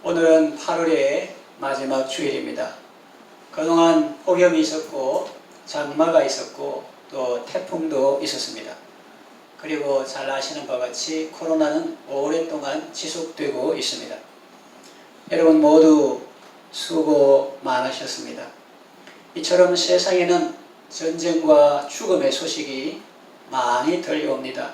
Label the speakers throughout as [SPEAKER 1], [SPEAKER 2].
[SPEAKER 1] 오늘은 8월의 마지막 주일입니다. 그동안 폭염이 있었고 장마가 있었고 또 태풍도 있었습니다. 그리고 잘 아시는 바와 같이 코로나는 오랫동안 지속되고 있습니다. 여러분 모두 수고 많으셨습니다. 이처럼 세상에는 전쟁과 죽음의 소식이 많이 들려옵니다.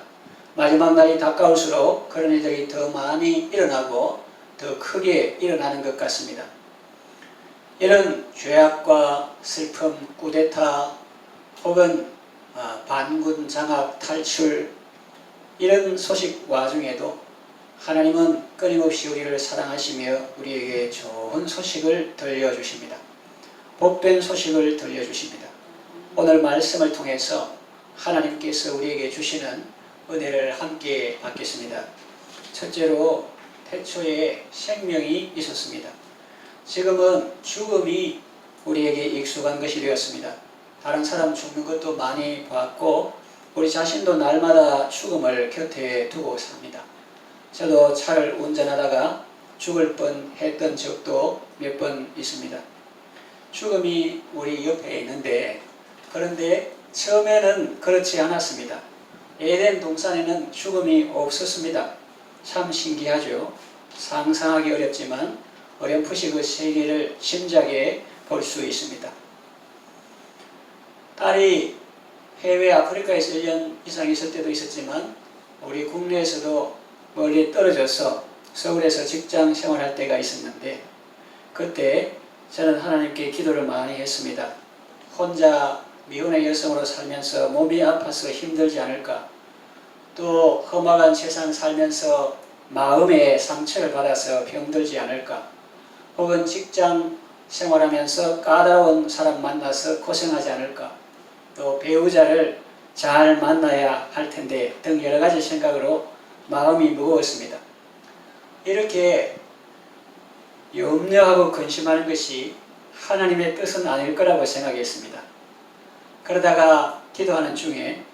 [SPEAKER 1] 마지막 날이 가까울수록 그런 일들이 더 많이 일어나고 더 크게 일어나는 것 같습니다. 이런 죄악과 슬픔, 쿠데타 혹은 반군 장악 탈출 이런 소식 와중에도 하나님은 끊임없이 우리를 사랑하시며 우리에게 좋은 소식을 들려주십니다. 복된 소식을 들려주십니다. 오늘 말씀을 통해서 하나님께서 우리에게 주시는 은혜를 함께 받겠습니다. 첫째로 태초에 생명이 있었습니다. 지금은 죽음이 우리에게 익숙한 것이 되었습니다. 다른 사람 죽는 것도 많이 봤고 우리 자신도 날마다 죽음을 곁에 두고 삽니다. 저도 차를 운전하다가 죽을 뻔했던 적도 몇 번 있습니다. 죽음이 우리 옆에 있는데 그런데 처음에는 그렇지 않았습니다. 에덴 동산에는 죽음이 없었습니다. 참 신기하죠. 상상하기 어렵지만 어렴풋이 그 세계를 짐작해 볼 수 있습니다. 딸이 해외 아프리카에서 1년 이상 있을 때도 있었지만 우리 국내에서도 멀리 떨어져서 서울에서 직장 생활할 때가 있었는데 그때 저는 하나님께 기도를 많이 했습니다. 혼자 미혼의 여성으로 살면서 몸이 아파서 힘들지 않을까, 또 험악한 세상 살면서 마음의 상처를 받아서 병들지 않을까, 혹은 직장 생활하면서 까다로운 사람 만나서 고생하지 않을까, 또 배우자를 잘 만나야 할 텐데 등 여러 가지 생각으로 마음이 무거웠습니다. 이렇게 염려하고 근심하는 것이 하나님의 뜻은 아닐 거라고 생각했습니다. 그러다가 기도하는 중에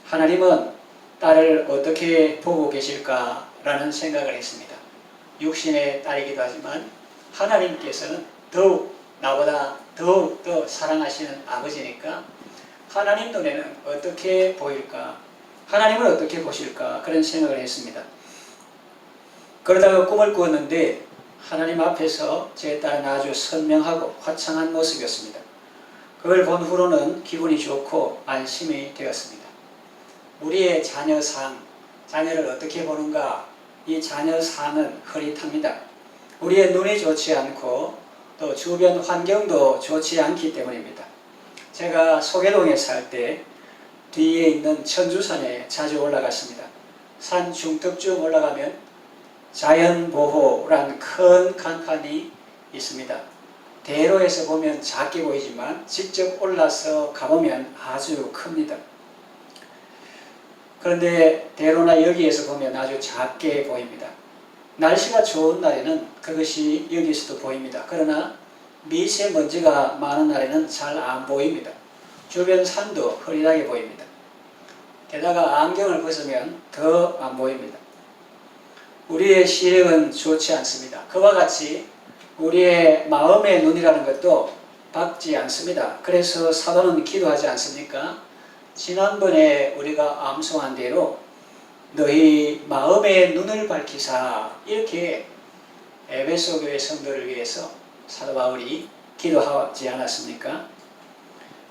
[SPEAKER 1] 하나님은 딸을 어떻게 보고 계실까라는 생각을 했습니다. 육신의 딸이기도 하지만 하나님께서는 더욱 나보다 더욱 더 사랑하시는 아버지니까 하나님 눈에는 어떻게 보일까? 하나님을 어떻게 보실까? 그런 생각을 했습니다. 그러다가 꿈을 꾸었는데 하나님 앞에서 제 딸은 아주 선명하고 화창한 모습이었습니다. 그걸 본 후로는 기분이 좋고 안심이 되었습니다. 우리의 자녀상, 자녀를 어떻게 보는가? 이 자녀상은 흐릿합니다. 우리의 눈이 좋지 않고 또 주변 환경도 좋지 않기 때문입니다. 제가 소계동에 살 때 뒤에 있는 천주산에 자주 올라갔습니다. 산 중턱쯤 올라가면 자연보호란 큰 간판이 있습니다. 대로에서 보면 작게 보이지만 직접 올라서 가보면 아주 큽니다. 그런데 대로나 여기에서 보면 아주 작게 보입니다. 날씨가 좋은 날에는 그것이 여기서도 보입니다. 그러나 미세먼지가 많은 날에는 잘 안 보입니다. 주변 산도 흐릿하게 보입니다. 게다가 안경을 벗으면 더 안 보입니다. 우리의 시력은 좋지 않습니다. 그와 같이 우리의 마음의 눈이라는 것도 밝지 않습니다. 그래서 사도는 기도하지 않습니까? 지난번에 우리가 암송한 대로 너희 마음의 눈을 밝히사 이렇게 에베소 교회 성도를 위해서 사도 바울이 기도하지 않았습니까?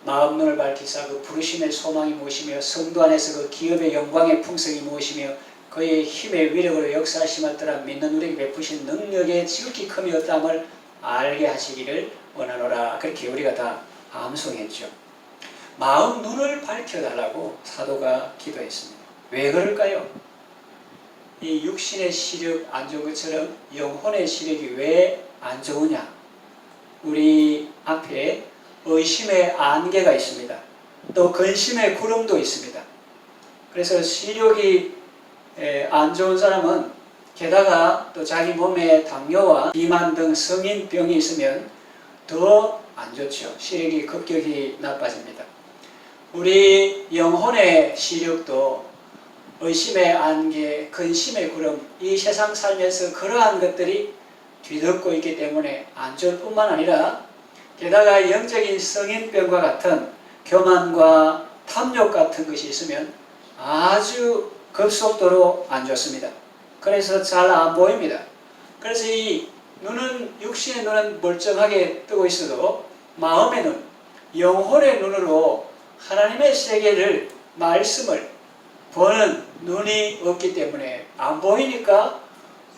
[SPEAKER 1] 마음 눈을 밝히사 그 부르심의 소망이 무엇이며 성도 안에서 그 기업의 영광의 풍성이 무엇이며 그의 힘의 위력으로 역사하심을 따라 믿는 우리에게 베푸신 능력의 지극히 큼이 어떠함을 알게 하시기를 원하노라. 그렇게 우리가 다 암송했죠. 마음 눈을 밝혀달라고 사도가 기도했습니다. 왜 그럴까요? 이 육신의 시력 안 좋은 것처럼 영혼의 시력이 왜 안 좋으냐? 우리 앞에 의심의 안개가 있습니다. 또 근심의 구름도 있습니다. 그래서 시력이 안 좋은 사람은 게다가 또 자기 몸에 당뇨와 비만 등 성인병이 있으면 더 안 좋죠. 시력이 급격히 나빠집니다. 우리 영혼의 시력도 의심의 안개, 근심의 구름, 이 세상 살면서 그러한 것들이 뒤덮고 있기 때문에 안 좋을 뿐만 아니라 게다가 영적인 성인병과 같은 교만과 탐욕 같은 것이 있으면 아주 급속도로 안 좋습니다. 그래서 잘 안 보입니다. 그래서 이 눈은, 육신의 눈은 멀쩡하게 뜨고 있어도 마음의 눈, 영혼의 눈으로 하나님의 세계를, 말씀을 보는 눈이 없기 때문에 안 보이니까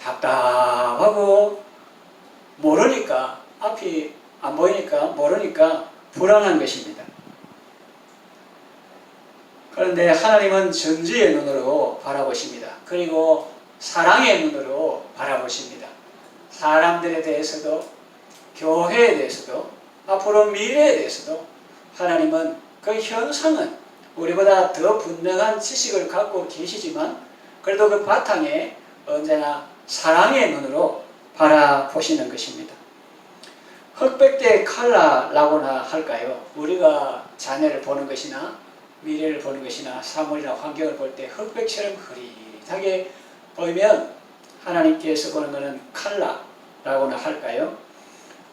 [SPEAKER 1] 답답하고, 모르니까, 앞이 안 보이니까 모르니까 불안한 것입니다. 그런데 하나님은 전지의 눈으로 바라보십니다. 그리고 사랑의 눈으로 바라보십니다. 사람들에 대해서도, 교회에 대해서도, 앞으로 미래에 대해서도 하나님은 그 현상은 우리보다 더 분명한 지식을 갖고 계시지만 그래도 그 바탕에 언제나 사랑의 눈으로 바라보시는 것입니다. 흑백대 칼라라고나 할까요? 우리가 자녀를 보는 것이나 미래를 보는 것이나 사물이나 환경을 볼 때 흑백처럼 흐릿하게 보이면 하나님께서 보는 것은 칼라라고나 할까요?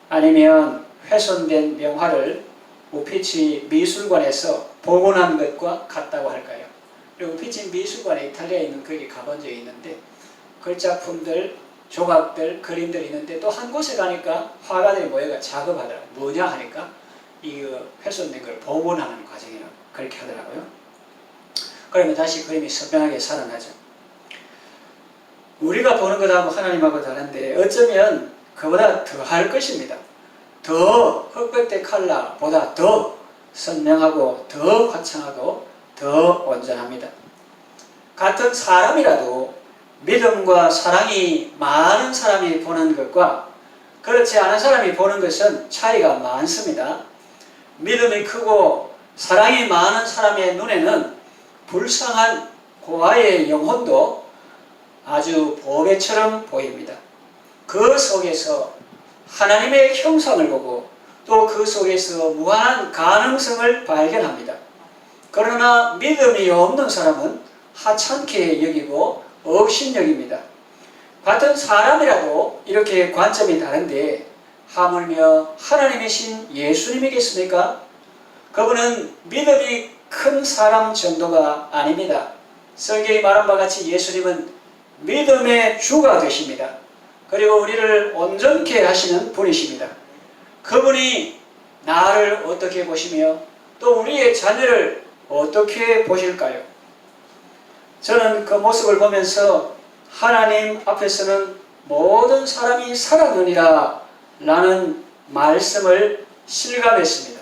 [SPEAKER 1] 아니면 훼손된 명화를 우피치 미술관에서 복원한 것과 같다고 할까요? 그리고 우피치 미술관에 이탈리아에 있는 거기 가본 적이 있는데 글자품들, 조각들, 그림들이 있는데 또 한 곳에 가니까 화가들이 모여가 작업하더라고요. 뭐냐 하니까 이 훼손된 걸 복원하는 과정이라고 그렇게 하더라고요. 그러면 다시 그림이 선명하게 살아나죠. 우리가 보는 것하고 하나님하고 다른데 어쩌면 그보다 더 할 것입니다. 더 흑백대 칼라보다 더 선명하고 더 화창하고 더 온전합니다. 같은 사람이라도 믿음과 사랑이 많은 사람이 보는 것과 그렇지 않은 사람이 보는 것은 차이가 많습니다. 믿음이 크고 사랑이 많은 사람의 눈에는 불쌍한 고아의 영혼도 아주 보배처럼 보입니다. 그 속에서 하나님의 형상을 보고 또 그 속에서 무한한 가능성을 발견합니다. 그러나 믿음이 없는 사람은 하찮게 여기고 억신여깁니다. 같은 사람이라도 이렇게 관점이 다른데 하물며 하나님이신 예수님이겠습니까? 그분은 믿음이 큰 사람 정도가 아닙니다. 성경이 말한 바와 같이 예수님은 믿음의 주가 되십니다. 그리고 우리를 온전케 하시는 분이십니다. 그분이 나를 어떻게 보시며 또 우리의 자녀를 어떻게 보실까요? 저는 그 모습을 보면서 하나님 앞에서는 모든 사람이 살아가느니라 라는 말씀을 실감했습니다.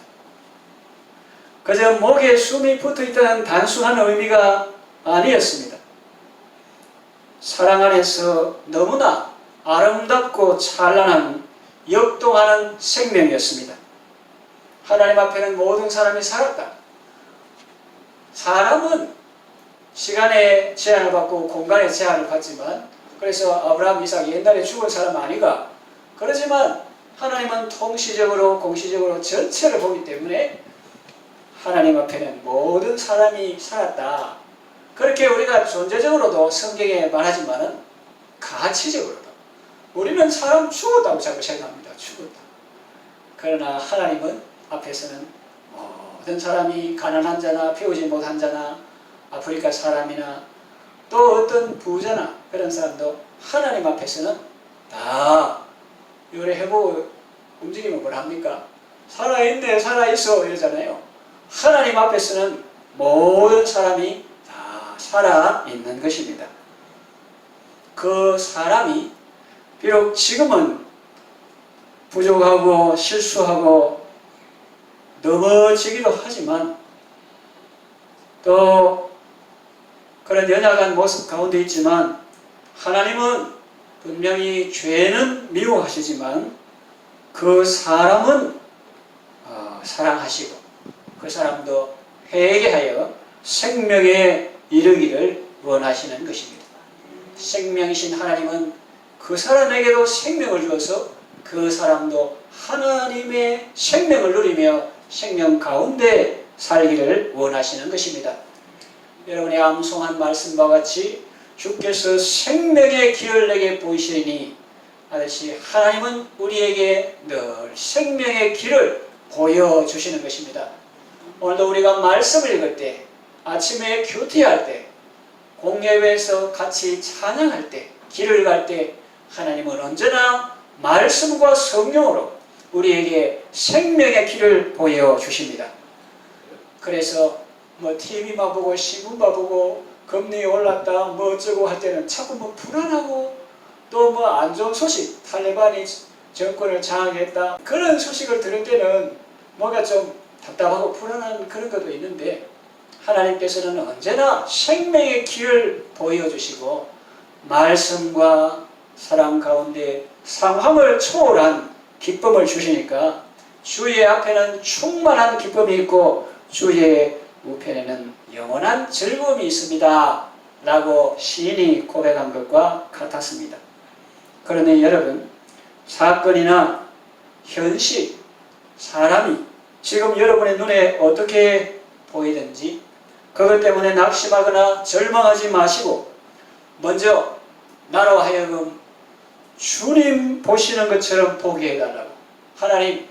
[SPEAKER 1] 그저 목에 숨이 붙어있다는 단순한 의미가 아니었습니다. 사랑 안에서 너무나 아름답고 찬란한 역동하는 생명이었습니다. 하나님 앞에는 모든 사람이 살았다. 사람은 시간의 제한을 받고 공간의 제한을 받지만 그래서 아브라함, 이삭 옛날에 죽은 사람 아니가 그러지만 하나님은 통시적으로 공시적으로 전체를 보기 때문에 하나님 앞에는 모든 사람이 살았다. 그렇게 우리가 존재적으로도 성경에 말하지만은 가치적으로도 우리는 사람 죽었다고 자꾸 생각합니다. 죽었다. 그러나 하나님은 앞에서는 모든 사람이 가난한 자나 배우지 못한 자나 아프리카 사람이나 또 어떤 부자나 그런 사람도 하나님 앞에서는 다 요래 해보고 움직이면 뭘 합니까? 살아있네 살아있어 이러잖아요. 하나님 앞에서는 모든 사람이 다 살아있는 것입니다. 그 사람이 비록 지금은 부족하고 실수하고 넘어지기도 하지만 또 그런 연약한 모습 가운데 있지만 하나님은 분명히 죄는 미워하시지만 그 사람은 사랑하시고 그 사람도 회개하여 생명에 이르기를 원하시는 것입니다. 생명이신 하나님은 그 사람에게도 생명을 주어서 그 사람도 하나님의 생명을 누리며 생명 가운데 살기를 원하시는 것입니다. 여러분이 암송한 말씀과 같이 주께서 생명의 길을 내게 보이시리니 하듯이 하나님은 우리에게 늘 생명의 길을 보여주시는 것입니다. 오늘도 우리가 말씀을 읽을 때, 아침에 교퇴할 때, 공예회에서 같이 찬양할 때, 길을 갈 때 하나님은 언제나 말씀과 성령으로 우리에게 생명의 길을 보여주십니다. 그래서 뭐 TV만 보고 신문만 보고 금리 올랐다 뭐 어쩌고 할 때는 자꾸 뭐 불안하고 또 뭐 안 좋은 소식, 탈레반이 정권을 장악했다 그런 소식을 들을 때는 뭔가 좀 답답하고 불안한 그런 것도 있는데, 하나님께서는 언제나 생명의 길을 보여주시고 말씀과 사랑 가운데 상황을 초월한 기쁨을 주시니까 주의 앞에는 충만한 기쁨이 있고 주의 우편에는 영원한 즐거움이 있습니다 라고 시인이 고백한 것과 같았습니다. 그런데 여러분, 사건이나 현실, 사람이 지금 여러분의 눈에 어떻게 보이든지 그것 때문에 낙심하거나 절망하지 마시고 먼저 나로 하여금 주님 보시는 것처럼 보게 해달라고. 하나님,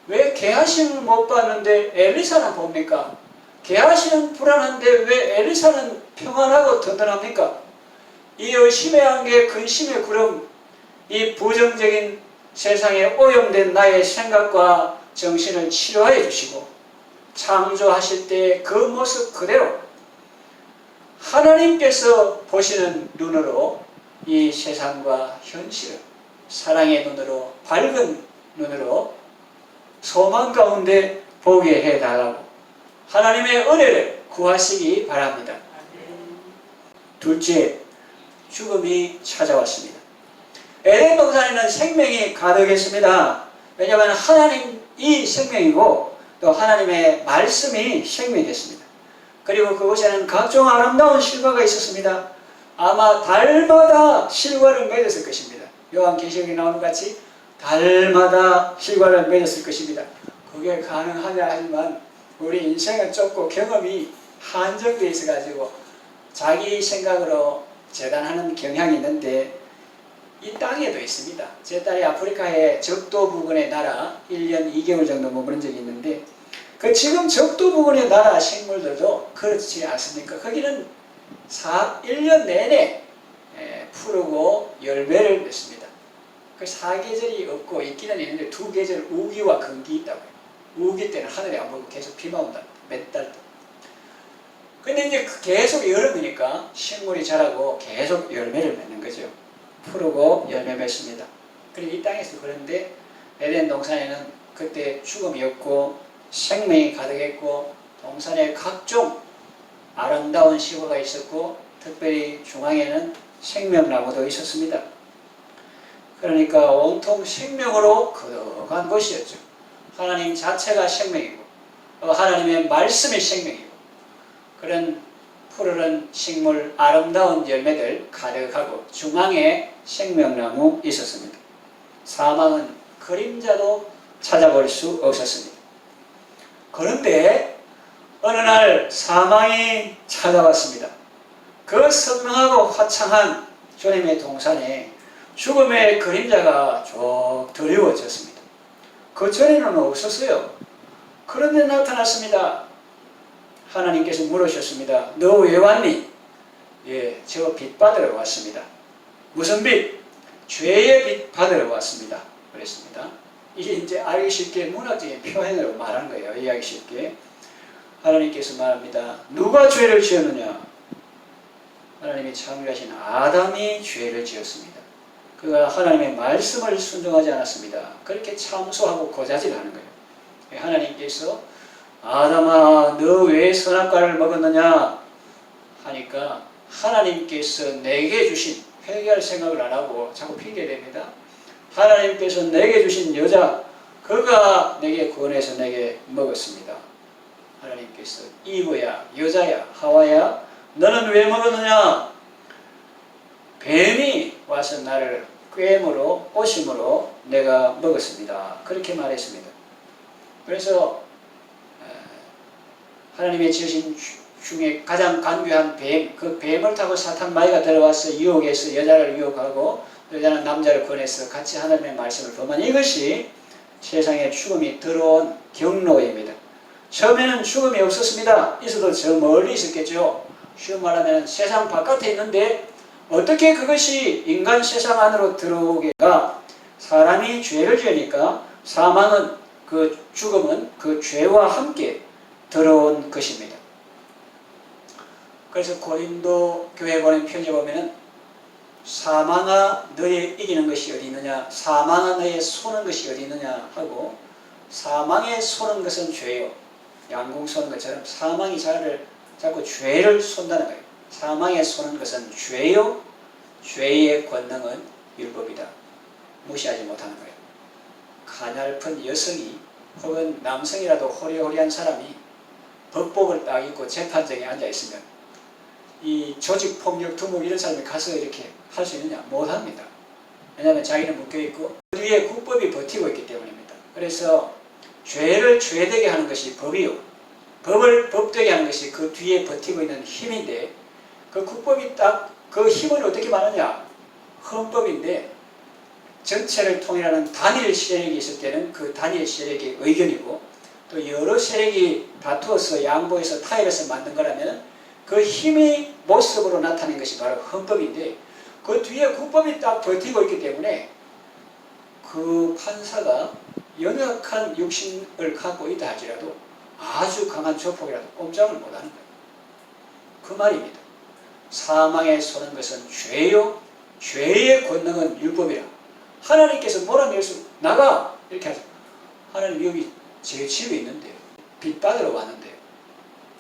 [SPEAKER 1] 왜 게하시는 못 봤는데 엘리사는 봅니까? 게하시는 불안한데 왜 엘리사는 평안하고 든든합니까? 이 의심의 안개, 근심의 구름, 이 부정적인 세상에 오염된 나의 생각과 정신을 치료해 주시고 창조하실 때 그 모습 그대로 하나님께서 보시는 눈으로 이 세상과 현실을 사랑의 눈으로, 밝은 눈으로 소망 가운데 보게 해달라고 하나님의 은혜를 구하시기 바랍니다. 둘째, 죽음이 찾아왔습니다. 에덴 동산에는 생명이 가득했습니다. 왜냐하면 하나님이 생명이고 또 하나님의 말씀이 생명이었습니다. 그리고 그곳에는 각종 아름다운 실과가 있었습니다. 아마 달마다 실과를 맺었을 것입니다. 요한계시록에 나오는 같이 달마다 실과를 맺었을 것입니다. 그게 가능하냐 하지만 우리 인생은 좁고 경험이 한정되어 있어가지고 자기 생각으로 재단하는 경향이 있는데 이 땅에도 있습니다. 제 딸이 아프리카의 적도 부근의 나라 1년 2개월 정도 머무른 적이 있는데 그 지금 적도 부근의 나라 식물들도 그렇지 않습니까? 거기는 1년 내내 푸르고 열매를 맺습니다. 그 사계절이 없고 있기는 있는데 두 계절 우기와 건기 있다고요. 우기 때는 하늘이 안 보이고 계속 비만 온다. 몇 달 동안. 근데 이제 계속 여름이니까 식물이 자라고 계속 열매를 맺는 거죠. 푸르고 열매 맺습니다. 그리고 이 땅에서 그런데 에덴 동산에는 그때 죽음이 없고 생명이 가득했고 동산에 각종 아름다운 시골가 있었고 특별히 중앙에는 생명나무도 있었습니다. 그러니까 온통 생명으로 거룩한 곳이었죠. 하나님 자체가 생명이고 하나님의 말씀이 생명이고 그런 푸르른 식물 아름다운 열매들 가득하고 중앙에 생명나무 있었습니다. 사망은 그림자도 찾아볼 수 없었습니다. 그런데 어느 날 사망이 찾아왔습니다. 그 선명하고 화창한 주님의 동산에 죽음의 그림자가 쭉 드리워졌습니다. 그 전에는 없었어요. 그런데 나타났습니다. 하나님께서 물으셨습니다. 너 왜 왔니? 예, 저 빚 받으러 왔습니다. 무슨 빚? 죄의 빚 받으러 왔습니다. 그랬습니다. 이게 이제 알기 쉽게 문학적인 표현으로 말하는 거예요. 이해하기 쉽게. 하나님께서 말합니다. 누가 죄를 지었느냐? 하나님이 창조하신 아담이 죄를 지었습니다. 그가 하나님의 말씀을 순종하지 않았습니다. 그렇게 참소하고 고자질하는 거예요. 하나님께서 아담아 너 왜 선악과를 먹었느냐 하니까 하나님께서 내게 주신, 회개할 생각을 안 하고 자꾸 핑계댑니다. 하나님께서 내게 주신 여자 그가 내게 구원해서 내게 먹었습니다. 하나님께서 이브야 여자야 하와야 너는 왜 먹었느냐? 뱀이 와서 나를 꿰므로 오심으로 내가 먹었습니다. 그렇게 말했습니다. 그래서 하나님의 지으신 중에 가장 간교한 뱀, 그 뱀을 타고 사탄 마귀가 들어와서 유혹해서 여자를 유혹하고 여자는 남자를 권해서 같이 하나님의 말씀을 범한 이것이 세상에 죽음이 들어온 경로입니다. 처음에는 죽음이 없었습니다. 있어도 저 멀리 있었겠죠. 쉬운 말하면 세상 바깥에 있는데 어떻게 그것이 인간 세상 안으로 들어오게가 사람이 죄를 지으니까 사망은 그 죽음은 그 죄와 함께 들어온 것입니다. 그래서 고린도 교회 보낸 편지 보면은 사망아 너의 이기는 것이 어디 있느냐, 사망아 너의 쏘는 것이 어디 있느냐 하고, 사망에 쏘는 것은 죄요. 양궁 쏘는 것처럼 사망이 자꾸 죄를 쏜다는 거예요. 사망에 쏘는 것은 죄요, 죄의 권능은 율법이다. 무시하지 못하는 거예요. 가냘픈 여성이 혹은 남성이라도 호리호리한 사람이 법복을 딱 입고 재판장에 앉아 있으면 이 조직폭력 두목 이런 사람이 가서 이렇게 할 수 있느냐? 못합니다. 왜냐하면 자기는 묶여있고 그 뒤에 국법이 버티고 있기 때문입니다. 그래서 죄를 죄되게 하는 것이 법이요, 법을 법되게 하는 것이 그 뒤에 버티고 있는 힘인데, 그 국법이 딱 그 힘을 어떻게 말하냐? 헌법인데 전체를 통일하는 단일 세력이 있을 때는 그 단일 세력의 의견이고, 또 여러 세력이 다투어서 양보해서 타협해서 만든 거라면 그 힘이 모습으로 나타낸 것이 바로 헌법인데, 그 뒤에 국법이 딱 버티고 있기 때문에 그 판사가 연약한 육신을 갖고 있다 할지라도 아주 강한 조폭이라도 꼼짝을 못하는 거예요. 그 말입니다. 사망에 쏘는 것은 죄요, 죄의 권능은 율법이라. 하나님께서 몰아낼 수 나가 이렇게 하죠. 하나님 여기 제 집에 있는데 빚받으러 왔는데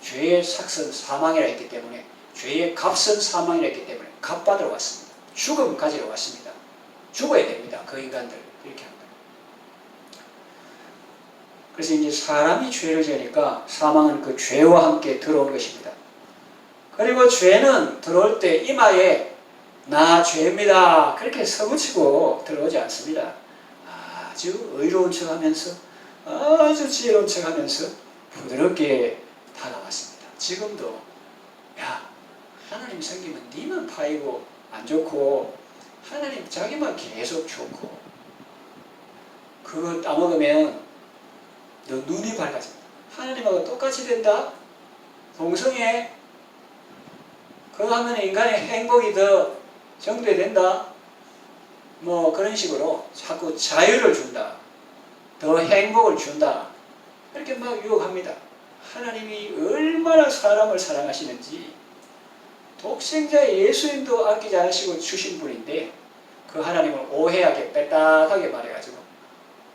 [SPEAKER 1] 죄의 삭은 사망이라 했기 때문에, 죄의 값은 사망이라 했기 때문에 값받으러 왔습니다. 죽음 가지러 왔습니다. 죽어야 됩니다. 그 인간들 이렇게 합니다. 그래서 이제 사람이 죄를 지으니까 사망은 그 죄와 함께 들어온 것입니다. 그리고 죄는 들어올 때 이마에 나 죄입니다 그렇게 서붙이고 들어오지 않습니다. 아주 의로운 척하면서, 아주 지혜로운 척하면서 부드럽게 다가왔습니다. 지금도 야, 하나님 섬기면 니만 파이고 안 좋고 하나님 자기만 계속 좋고 그거 따먹으면 너 눈이 밝아진다. 하나님하고 똑같이 된다. 동성애 그거 하면 인간의 행복이 더 정대된다. 뭐 그런 식으로 자꾸 자유를 준다. 더 행복을 준다. 이렇게 막 유혹합니다. 하나님이 얼마나 사람을 사랑하시는지, 독생자 예수님도 아끼지 않으시고 주신 분인데 그 하나님을 오해하게 빼딱하게 말해가지고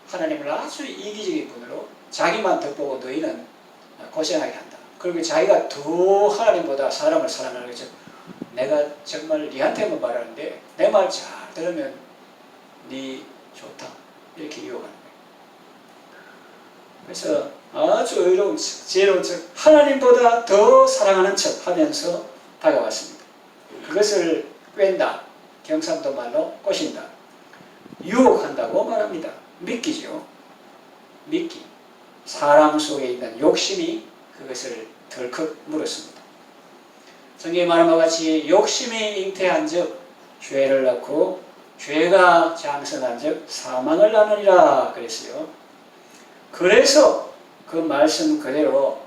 [SPEAKER 1] 하나님을 아주 이기적인 분으로 자기만 덕보고 너희는 고생하게 한다. 그리고 자기가 더 하나님보다 사람을 사랑하는 거죠. 내가 정말 니한테만 말하는데 내 말 잘 들으면 니 좋다. 이렇게 유혹하는 거예요. 그래서 아주 의로운 척, 지혜로운 척, 하나님보다 더 사랑하는 척 하면서 다가왔습니다. 그것을 꿰다, 경상도 말로 꼬신다, 유혹한다고 말합니다. 믿기죠. 믿기. 사람 속에 있는 욕심이 그것을 덜컥 물었습니다. 성경에 말한 바와 같이 욕심이 잉태한 즉 죄를 낳고 죄가 장성한 즉 사망을 낳느니라 그랬어요. 그래서 그 말씀 그대로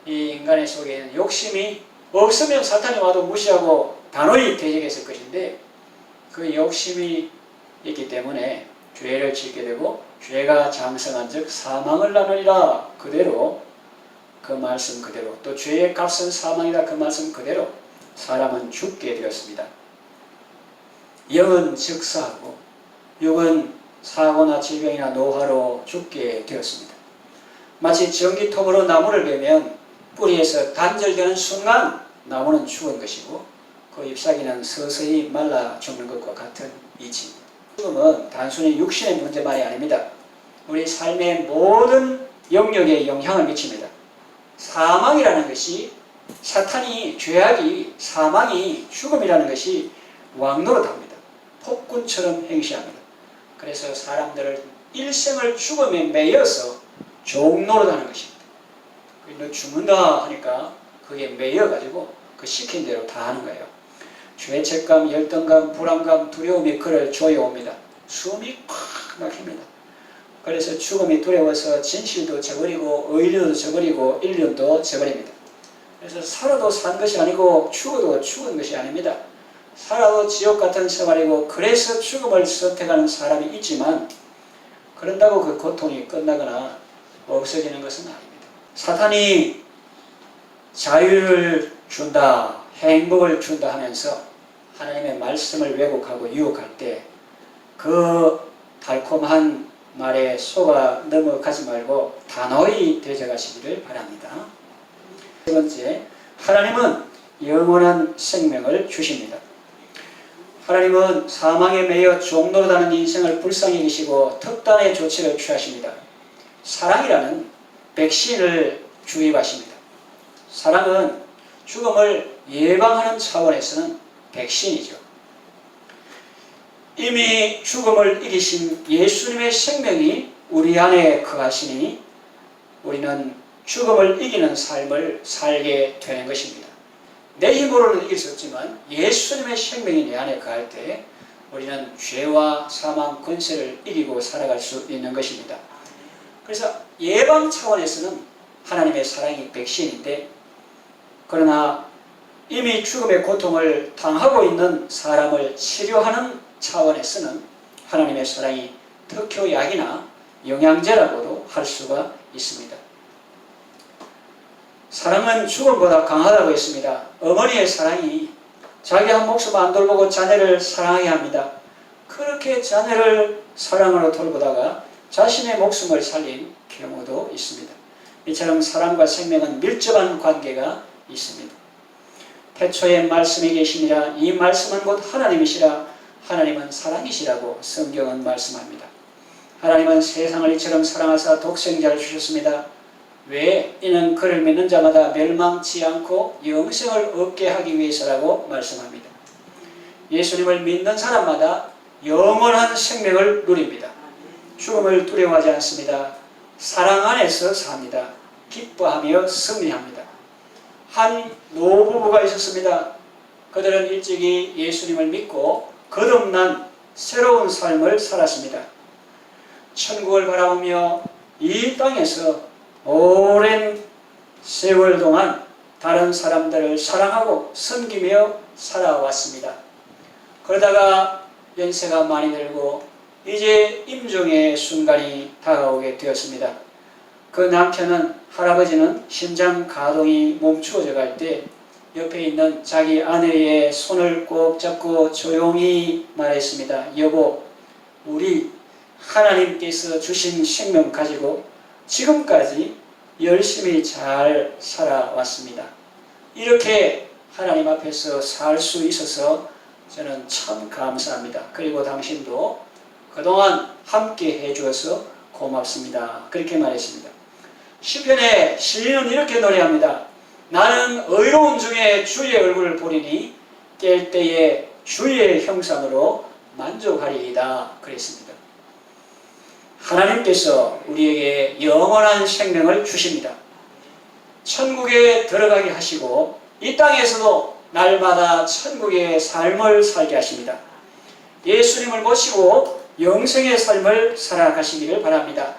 [SPEAKER 1] 이 인간의 속에 있는 욕심이 없으면 사탄이 와도 무시하고 단호히 대적했을 것인데, 그 욕심이 있기 때문에 죄를 짓게 되고 죄가 장성한 즉 사망을 낳느니라 그대로, 그 말씀 그대로, 또 죄의 값은 사망이다 그 말씀 그대로 사람은 죽게 되었습니다. 영은 즉사하고 육은 사고나 질병이나 노화로 죽게 되었습니다. 마치 전기톱으로 나무를 베면 뿌리에서 단절되는 순간 나무는 죽은 것이고 그 잎사귀는 서서히 말라 죽는 것과 같은 이치입니다. 죽음은 단순히 육신의 문제만이 아닙니다. 우리 삶의 모든 영역에 영향을 미칩니다. 사망이라는 것이, 사탄이, 죄악이, 사망이, 죽음이라는 것이 왕노릇합니다. 폭군처럼 행시합니다. 그래서 사람들을 일생을 죽음에 매여서 종노릇하는 것입니다. 너 죽는다 하니까 그게 매여가지고 그 시킨 대로 다 하는 거예요. 죄책감, 열등감, 불안감, 두려움이 그를 조여옵니다. 숨이 꽉 막힙니다. 그래서 죽음이 두려워서 진실도 저버리고 의리도 저버리고 인륜도 저버립니다. 그래서 살아도 산 것이 아니고 죽어도 죽은 것이 아닙니다. 살아도 지옥 같은 생활이고 그래서 죽음을 선택하는 사람이 있지만 그런다고 그 고통이 끝나거나 없어지는 것은 아닙니다. 사탄이 자유를 준다, 행복을 준다 하면서 하나님의 말씀을 왜곡하고 유혹할 때 그 달콤한 말에 속아 넘어가지 말고 단호히 되져가시기를 바랍니다. 세 번째, 하나님은 영원한 생명을 주십니다. 하나님은 사망에 매여 종노릇하는 인생을 불쌍히 여기시고 특단의 조치를 취하십니다. 사랑이라는 백신을 주입하십니다. 사랑은 죽음을 예방하는 차원에서는 백신이죠. 이미 죽음을 이기신 예수님의 생명이 우리 안에 거하시니 우리는 죽음을 이기는 삶을 살게 되는 것입니다. 내 힘으로는 이길 수 없지만 예수님의 생명이 내 안에 거할 때 우리는 죄와 사망, 권세를 이기고 살아갈 수 있는 것입니다. 그래서 예방 차원에서는 하나님의 사랑이 백신인데, 그러나 이미 죽음의 고통을 당하고 있는 사람을 치료하는 차원에서는 하나님의 사랑이 특효약이나 영양제라고도 할 수가 있습니다. 사랑은 죽음보다 강하다고 했습니다. 어머니의 사랑이 자기 한 목숨 안 돌보고 자녀를 사랑하게 합니다. 그렇게 자녀를 사랑으로 돌보다가 자신의 목숨을 살린 경우도 있습니다. 이처럼 사랑과 생명은 밀접한 관계가 있습니다. 태초에 말씀이 계시니라, 이 말씀은 곧 하나님이시라, 하나님은 사랑이시라고 성경은 말씀합니다. 하나님은 세상을 이처럼 사랑하사 독생자를 주셨습니다. 왜? 이는 그를 믿는 자마다 멸망치 않고 영생을 얻게 하기 위해서라고 말씀합니다. 예수님을 믿는 사람마다 영원한 생명을 누립니다. 죽음을 두려워하지 않습니다. 사랑 안에서 삽니다. 기뻐하며 승리합니다. 한 노부부가 있었습니다. 그들은 일찍이 예수님을 믿고 거듭난 새로운 삶을 살았습니다. 천국을 바라보며 이 땅에서 오랜 세월 동안 다른 사람들을 사랑하고 섬기며 살아왔습니다. 그러다가 연세가 많이 들고 이제 임종의 순간이 다가오게 되었습니다. 그 남편은, 할아버지는 심장 가동이 멈추어져 갈 때 옆에 있는 자기 아내의 손을 꼭 잡고 조용히 말했습니다. 여보, 우리 하나님께서 주신 생명 가지고 지금까지 열심히 잘 살아왔습니다. 이렇게 하나님 앞에서 살 수 있어서 저는 참 감사합니다. 그리고 당신도 그동안 함께 해주어서 고맙습니다. 그렇게 말했습니다. 시편의 시인은 이렇게 노래합니다. 나는 의로운 중에 주의 얼굴을 보리니 깰 때에 주의 형상으로 만족하리이다. 그랬습니다. 하나님께서 우리에게 영원한 생명을 주십니다. 천국에 들어가게 하시고 이 땅에서도 날마다 천국의 삶을 살게 하십니다. 예수님을 모시고 영생의 삶을 살아가시기를 바랍니다.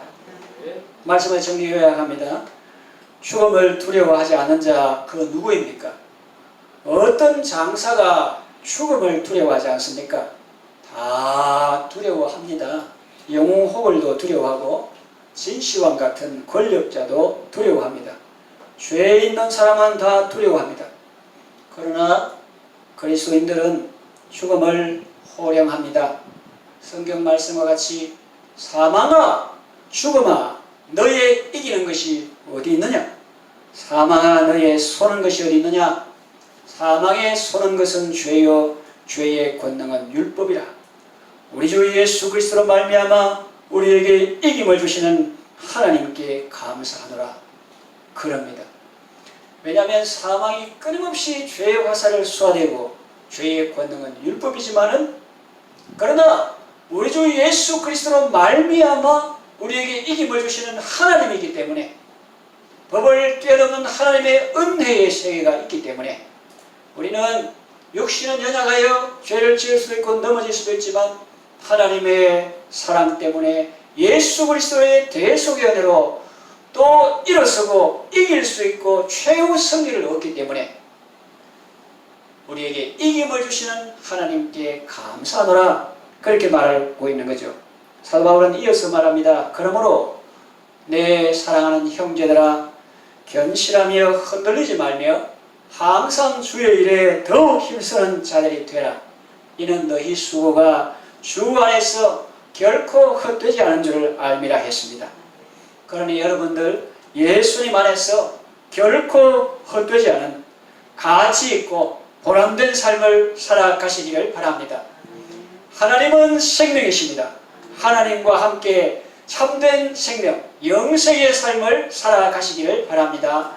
[SPEAKER 1] 말씀을 정리 요약합니다. 죽음을 두려워하지 않는 자, 그 누구입니까? 어떤 장사가 죽음을 두려워하지 않습니까? 다 두려워합니다. 영웅호걸도 두려워하고 진시황 같은 권력자도 두려워합니다. 죄 있는 사람은 다 두려워합니다. 그러나 그리스도인들은 죽음을 호령합니다. 성경 말씀과 같이 사망아, 죽음아, 너의 이기는 것이 어디 있느냐? 사망아, 너의 쏘는 것이 어디 있느냐? 사망에 쏘는 것은 죄요, 죄의 권능은 율법이라. 우리 주 예수 그리스도로 말미암아 우리에게 이김을 주시는 하나님께 감사하노라. 그럽니다. 왜냐하면 사망이 끊임없이 죄의 화살을 쏘아대고 죄의 권능은 율법이지만은, 그러나 우리 주 예수 그리스도로 말미암아 우리에게 이김을 주시는 하나님이기 때문에, 법을 뛰어넘는 하나님의 은혜의 세계가 있기 때문에 우리는 육신은 연약하여 죄를 지을 수도 있고 넘어질 수도 있지만 하나님의 사랑 때문에 예수 그리스도의 대속의 은혜로 또 일어서고 이길 수 있고 최후 승리를 얻기 때문에 우리에게 이김을 주시는 하나님께 감사하노라, 그렇게 말하고 있는 거죠. 사도 바울은 이어서 말합니다. 그러므로 내 사랑하는 형제들아, 견실하며 흔들리지 말며 항상 주의 일에 더욱 힘쓰는 자들이 되라. 이는 너희 수고가 주 안에서 결코 헛되지 않은 줄을 알미라 했습니다. 그러니 여러분들 예수님 안에서 결코 헛되지 않은 가치 있고 보람된 삶을 살아가시기를 바랍니다. 하나님은 생명이십니다. 하나님과 함께 참된 생명, 영생의 삶을 살아가시기를 바랍니다.